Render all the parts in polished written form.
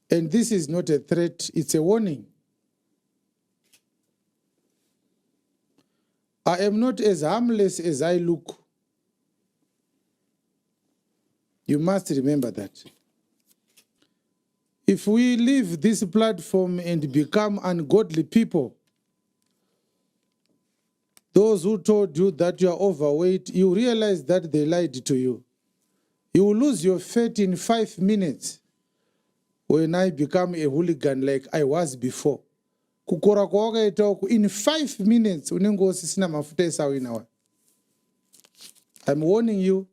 And this is not a threat, it's a warning. I am not as harmless as I look. You must remember that. If we leave this platform and become ungodly people, those who told you that you are overweight, you realize that they lied to you. You will lose your faith in 5 minutes when I become a hooligan like I was before. Kukora kwawakaita uku, in 5 minutes, unenge usisina mafuta esawinawa. I'm warning you.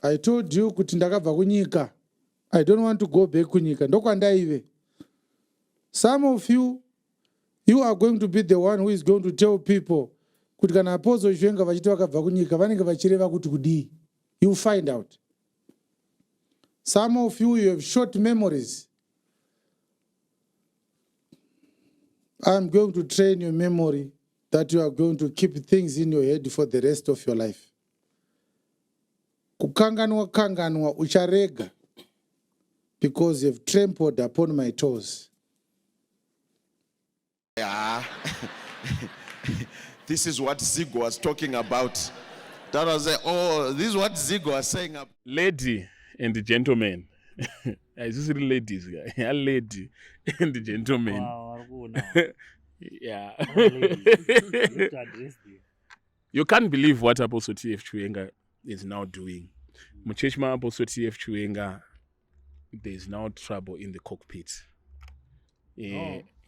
I told you kuti ndakabva kunyika. I don't want to go back kunyika. Ndokwandaive. Some of you are going to be the one who is going to tell people kuti kana Apostle Chiwenga vachiti vakabva kunyika vanenge vachireva kuti kudii. You find out. Some of you have short memories. I'm going to train your memory that you are going to keep things in your head for the rest of your life. Kukanganwa kanganwa ucharega because you've trampled upon my toes. Yeah. This is what Zigo was talking about. That was this is what Zigo was saying. Lady and gentlemen. Is this really ladies? Yeah, lady and the gentlemen. Wow, Yeah. address You can't believe what Apostle T.F. Chiwenga is now doing. Muchechma Apostle T.F. Chiwenga, there is now trouble in the cockpit.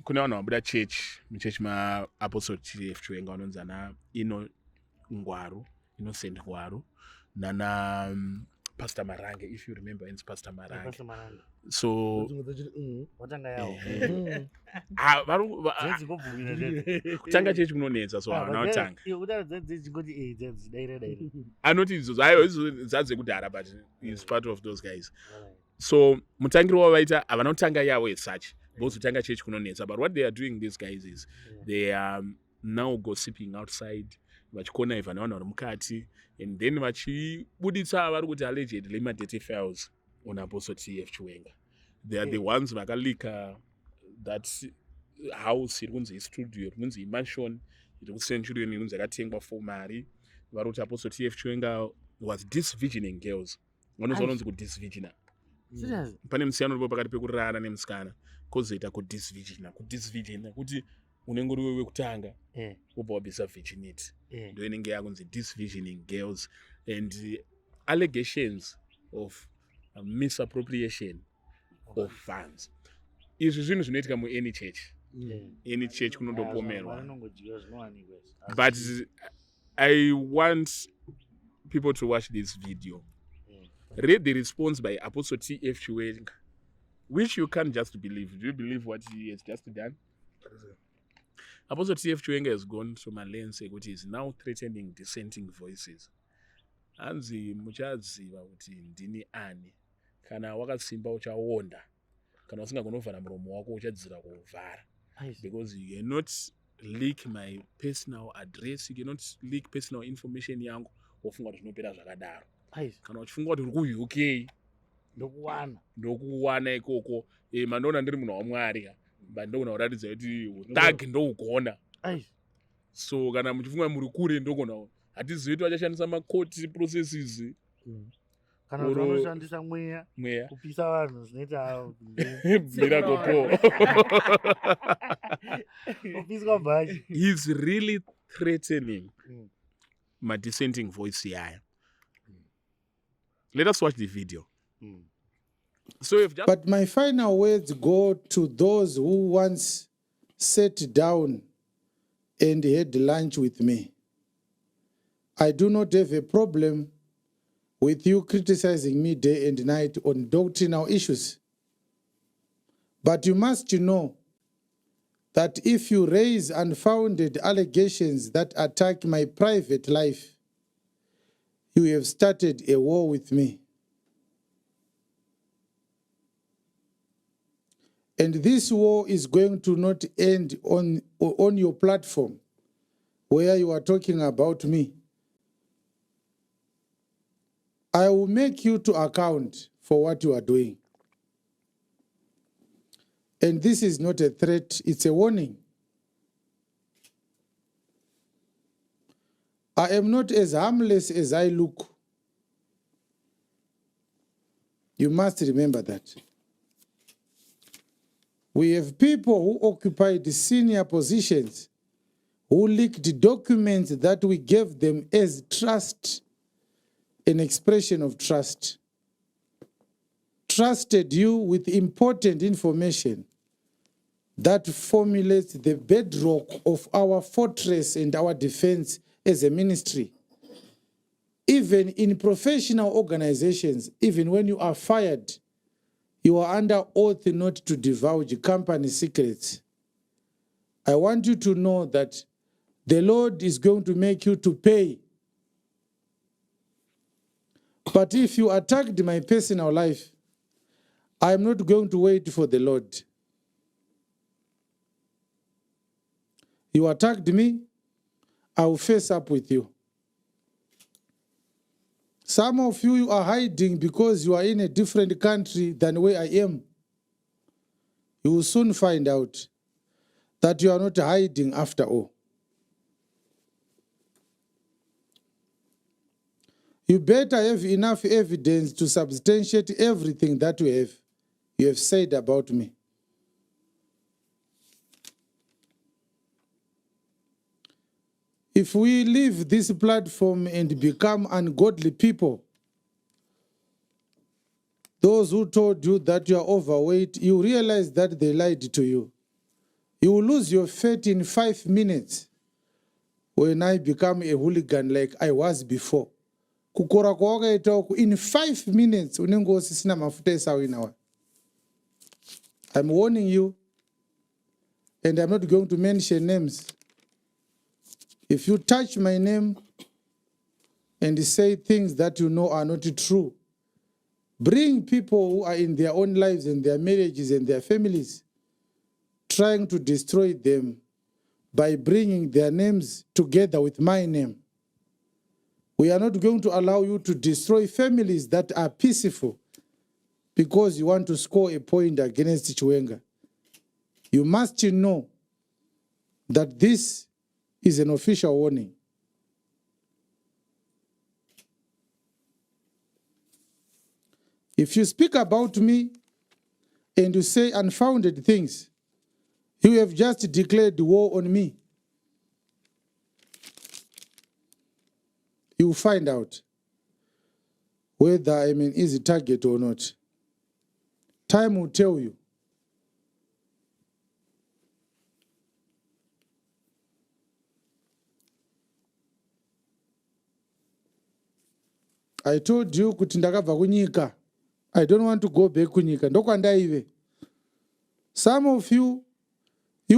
Kuna wana wabuda church, muchechma Apostle T.F. Chiwenga wanonzana ino Ngwaru, Innocent Ngwaru, nana Pastor Marange, if you remember, it's Pastor Marange. Pastor Marange. So, Watanga yao. kutanga church kunonetsa so anaotanga. Anoti zadze kudhara, but he's part of those guys. So, mutangiro wavaita avanotanga yawo as such. Both Tanga church kunonetsa, but what they are doing, these guys, is they are now gossiping outside. Vachikona ivanaona vari mukati, and then vachibuditsa vari kuti allegedly dirty files on Apostle T.F. Chiwenga. They are the ones vakalika that house iri kunzi studio, iri kunzi mansion, iri kuCenturion, iri kunzi yakatengwa for mari. Vari kuti Apostle T.F. Chiwenga was disvisioning girls. Vanonzi kudisvigina. Pane musiyano uripo pakati pekurara nemusikana. Kozoita kudisvigina kuti unenge uri wewe kutanga wobva wabvisa virginity. Ndo inenge yakunzi disvisioning girls, and allegations of misappropriation of funds. Izvi zvinhu zvinoitika mu any church. Any church kunondopomerwa. But I want people to watch this video. Read the response by Apostle T.F. Chiwenga, which you can't just believe. Do you believe what he has just done? Apostle T.F. Chiwenga has gone to Malense, which is now threatening dissenting voices. Anzi muchaziva kuti ndini ani. Kana wakasimba uchawonda. Kana usingagonovhara muromo wako uchadzira kuvhara. Because you cannot leak my personal address, you cannot leak personal information yangu, wofunga kuti zvinopera zvakadaro. Kana uchifunga kuti uri ku-UK ndokuwana ikoko, mandoona ndiri munhu waMwari, ndoona kuratidza kuti utagi ndougona. So kana muchifunga muri kure ndogona, hatizivi kuti vachashandisa makoti processes. Kana vanoshandisa mweya kupisa vanhu zvinoita miracle. kupiswa bhaji. He's really threatening my dissenting voice here. Let us watch the video. So if just But my final words go to those who once sat down and had lunch with me. I do not have a problem with you criticizing me day and night on doctrinal issues. But you must know that if you raise unfounded allegations that attack my private life, you have started a war with me. And this war is going to not end on your platform where you are talking about me. I will make you to account for what you are doing. And this is not a threat, it's a warning. I am not as harmless as I look. You must remember that. We have people who occupied senior positions who leaked documents that we gave them as trust, an expression of trust. Trusted you with important information that formulates the bedrock of our fortress and our defense as a ministry. Even in professional organizations, even when you are fired, you are under oath not to divulge company secrets. I want you to know that the Lord is going to make you to pay. But if you attacked my personal life, I am not going to wait for the Lord. You attacked me, I will face up with you. Some of you are hiding because you are in a different country than where I am. You will soon find out that you are not hiding after all. You better have enough evidence to substantiate everything that you have said about me. If we leave this platform and become ungodly people, those who told you that you are overweight, you realize that they lied to you. You will lose your faith in 5 minutes when I become a hooligan like I was before. Kukora kwawakaita in 5 minutes unenge usisina mafuta esawu inawa. I'm warning you, and I'm not going to mention names. If you touch my name and say things that you know are not true, bring people who are in their own lives and their marriages and their families, trying to destroy them by bringing their names together with my name. We are not going to allow you to destroy families that are peaceful because you want to score a point against Chiwenga. You must know that this is an official warning. If you speak about me and you say unfounded things, you have just declared war on me. You will find out whether I'm an easy target or not. Time will tell you. I told you kuti ndakabva kunyika. I don't want to go back kunyika. Ndokwandaive. Some of you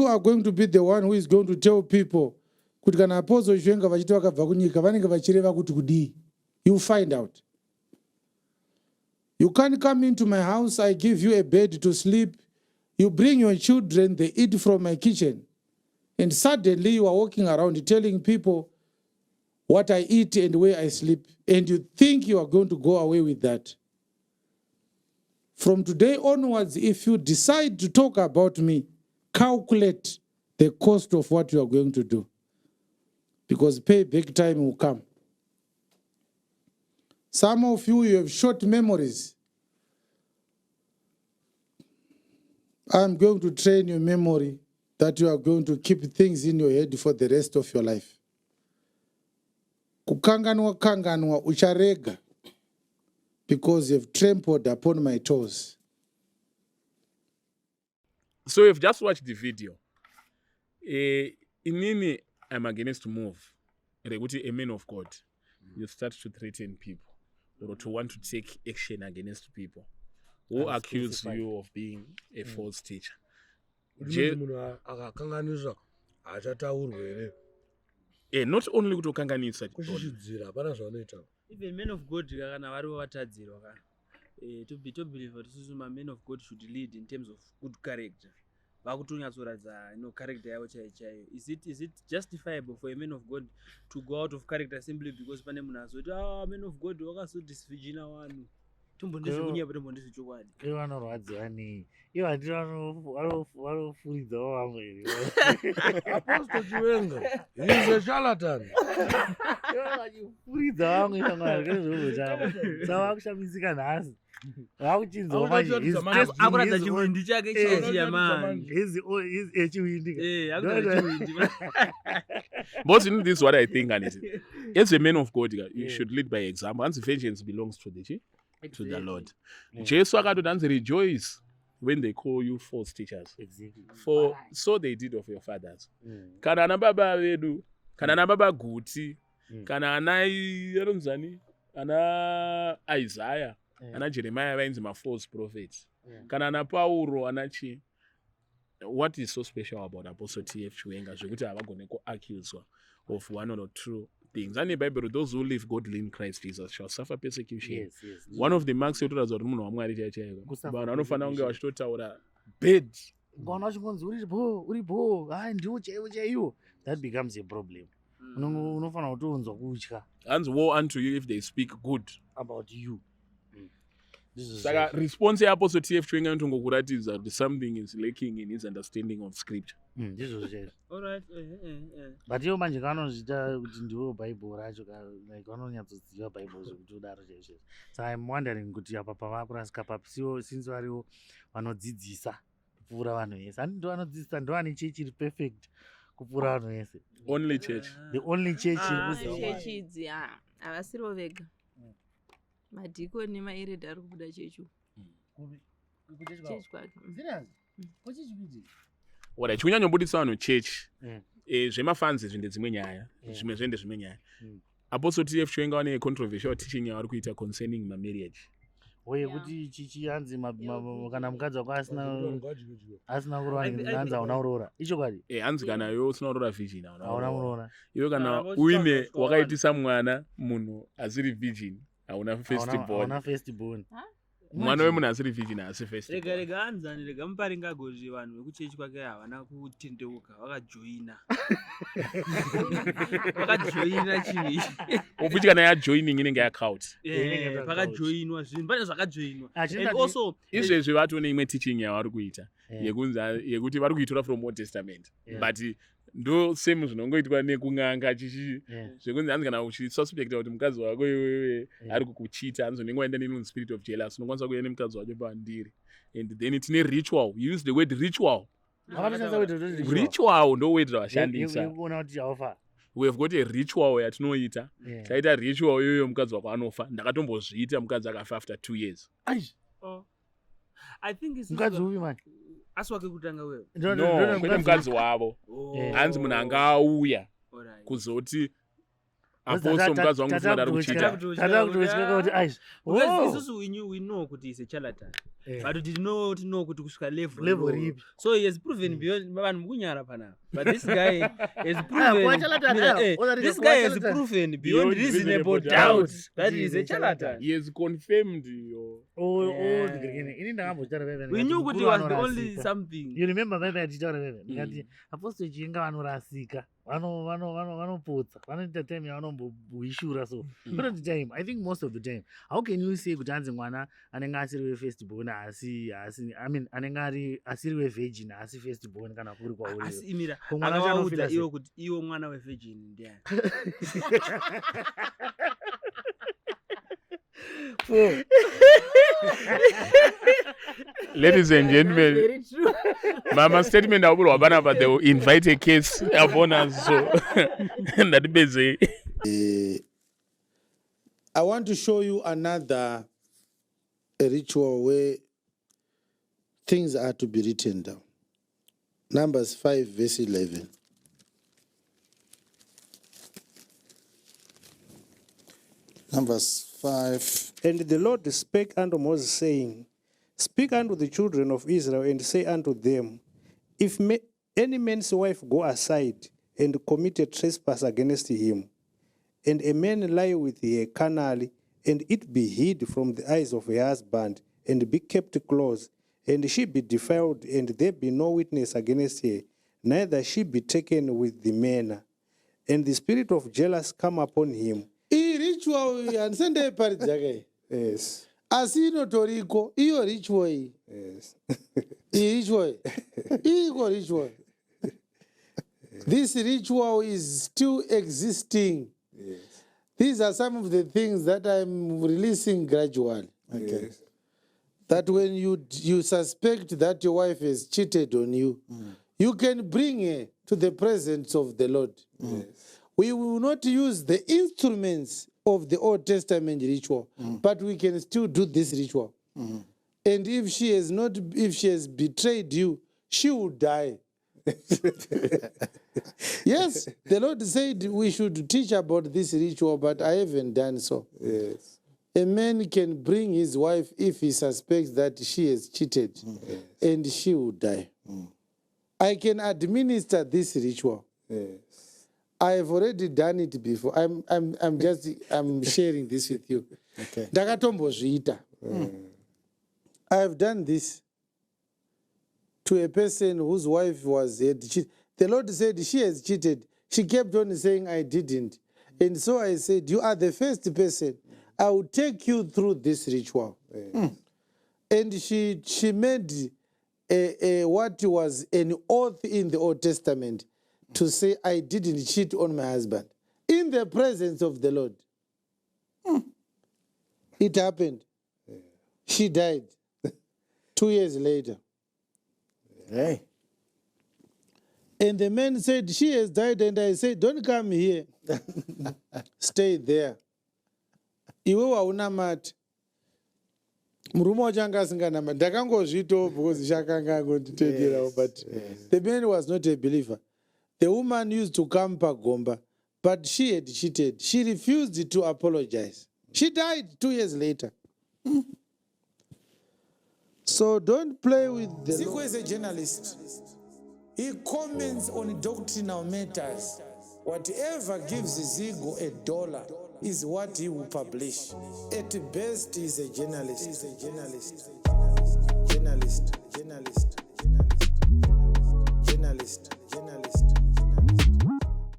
are going to be the one who is going to tell people kuti kana Apostle Chiwenga vachiti vakabva kunyika vanenge vachireva kuti kudii. You find out. You can't come into my house, I give you a bed to sleep. You bring your children, they eat from my kitchen. And suddenly you are walking around telling people what I eat and where I sleep. And you think you are going to go away with that. From today onwards, if you decide to talk about me, calculate the cost of what you are going to do. Because payback time will come. Some of you have short memories. I'm going to train your memory that you are going to keep things in your head for the rest of your life. Kukanganwa ucharega, because you've trampled upon my toes. So you've just watched the video. Inini, I'm against to move. A man of God, you start to threaten people or to want to take action against people who accuse you of being a false teacher. Not only kutokanganisa, even men of God kana vari vatadzirwa to believe that men of God should lead in terms of good character. Vakutonyatsoratidza character yavo chaiyo. Is it justifiable for a man of God to go out of character simply because pane munhu azoti man of God wakazodisvigina vanhu? tombondizvikunyaya tombondizvi chokwadi ivo vanorwadziwa nei ivo handiri vanofuridzawo vamwe here Apostle Chiwenga, he's a charlatan. ivo vachifuridza vamwe shamwari kezveutano saka vakushamisika nhasi vakuchinzawo manje akuratidza chiwindi chake chiyachiya manje echiwindi akuratidza chiwindi But you know, this is what I think, and as a man of God, you should lead by example. And vengeance belongs to the Lord. Jesus akatoti rejoice when they call you false teachers. Exactly. For so they did of your fathers. Kana ana baba vedu, kana ana baba guti, kana ana Yeronzani, ana Isaiah, ana Jeremiah vainzi false prophets. Kana ana Paulo, ana chi. What is so special about Apostle T.F. Chiwenga? Zvekuti havagone kuaccuswa of one or two things. And the Bible, those who live godly in Christ Jesus shall suffer persecution. Yes. One of the marks yekutoratidza kuti munhu waMwari chaichaiko. Vanhu vanofanira kunge vachitotaura bad. Ukaona vachingoti uripo ndiwo chaiwo that becomes a problem. Unofanira kutonzwa kutya. And woe unto you if they speak good about you. Saka response yaApostle T.F. Chiwenga ntongokuratidza kuti something is lacking in his understanding of scripture. Ndizvo zvezvo. Alright. But ivo manje kanozviita kuti ndiwo bhaibheri racho like vanonyatsoziva bhaibheri zvekuti udaro chaizvo. So I'm wondering kuti apa pavakurasika papi since variwo vanodzidzisa kupfuura vanhu vese. Andi ndo vanodzidzisa ndo vane chechi iri perfect kupfuura vanhu vese. Only church. The only church chechi idzi havasirivo vega. Madhikoni nemaeredhi ari kubuda chechi kwake. Ora chikunyanyobudisa vanhu chechi. Zvemafanzi zvinde dzimwe nyaya. Zvimwe nyaya. Apostle T.F. Chiwenga vane controversial teaching yavari kuita concerning marriage. Oye kuti chichianzi kana mukadzi wako asina kuroora hanzi hauna kuroora. Icho kwadi? Hanzi kana iwe usina kuroora virgin hauna kuroora. Iwe kana uine wakaitisa mwana munhu asiri virgin hauna firstborn. Mwana wemunhu asiri virgin haasi firstborn. Rega hanzani rega muparinga gozvi vanhu vekuchechi kwake havana kutendeuka vakajoina. Vakajoina chii. Ufuti kana yajoining inenge yakaut. Pakajoinwa zvinhu pane zvakajoinwa. And also izvezvi vatone imwe teaching yavari kuita yekuti vari kuitora from Old Testament. But ndo same zvinongoitwa nekung'anga chichi zvekunzi hanzi kana uchisuspecta kuti mukadzi wako iwewe ari kukuchita hanzi unengoenda neni spirit of jealous unokwanisa kuenda nemukadzi wacho pandiri. And then tine ritual. You use the word ritual. Ritual ndo word ravashandisa. We have got a ritual yatinoita. Taita ritual iyoyo mukadzi wako anofa. Ndakatombozviita mukadzi akafa after 2 years. I think it's mukadzi upi man. Asi wake kutanga wewe. No, kwete mukadzi wavo. Hanzi munhu anga auya kuzoti apostle mukadzi wangu ufuna ari kuchita. Tata kutosvika kuti aish. Isusu we know kuti he's a charlatan. But did know kuti kusvika level ripi. So he has proven beyond vanhu mukunyara panapa. But this guy has proven this guy has proven beyond reasonable doubt that he is a charlatan. He has confirmed you. Ini ndakambochitaura veve. We knew kuti he was the only something. You remember veve achitaura veve. Ndikati Apostle Chiwenga vanorasika. Vanoputsa. Vanoita time yavanomboishura so. But the time, I think most of the time, how can you say kuti hanzi mwana anenge asiri firstborn asi I mean anenge asiri virgin asi firstborn kana kuri kwauri. Asi imira. Akavaudza iwo kuti iwo mwana wevirgin ndiani. Ladies and gentlemen, Mama statement I will open up, but they will invite a case upon us. So that busy. I want to show you another ritual where things are to be written down. Numbers 5, verse 11. Numbers 5. And the Lord spake unto Moses, saying, Speak unto the children of Israel, and say unto them, If any man's wife go aside and commit a trespass against him, and a man lie with her carnally, and it be hid from the eyes of her husband, and be kept close, and she be defiled, and there be no witness against her, neither she be taken with the man, and the spirit of jealousy come upon him. Ritual and Sunday party. Yes. Asi inotoriko, iyo ritual iyi. Yes. Iyi ritual. Iko ritual. This ritual is still existing. Yes. These are some of the things that I'm releasing gradually. Okay. Yes. That when you suspect that your wife has cheated on you, you can bring her to the presence of the Lord. Yes. We will not use the instruments of the Old Testament ritual, but we can still do this ritual. And if she has betrayed you, she will die. Yes, the Lord said we should teach about this ritual, but I haven't done so. Yes. A man can bring his wife if he suspects that she has cheated, and she will die. I can administer this ritual. Yes. I have already done it before. I'm sharing this with you. Okay. Ndakatombozviita. I have done this to a person whose wife had cheated. The Lord said she has cheated. She kept on saying, I didn't. And so I said, you are the first person. I will take you through this ritual. And she made what was an oath in the Old Testament to say, I didn't cheat on my husband. In the presence of the Lord. It happened. She died 2 years later. Hey. And the man said, she has died. And I said, don't come here. Stay there. Iwe waunamati. Murume wachanga asinganamati. Ndakangozvitawo because shakanga angonditenderawo, but the man was not a believer. The woman used to come pagomba, but she had cheated. She refused to apologize. She died 2 years later. So don't play with the Zico Lord. Is a journalist. He comments on doctrinal matters. Whatever gives Zico $1 is what he will publish. At best, he's a journalist. He's a journalist.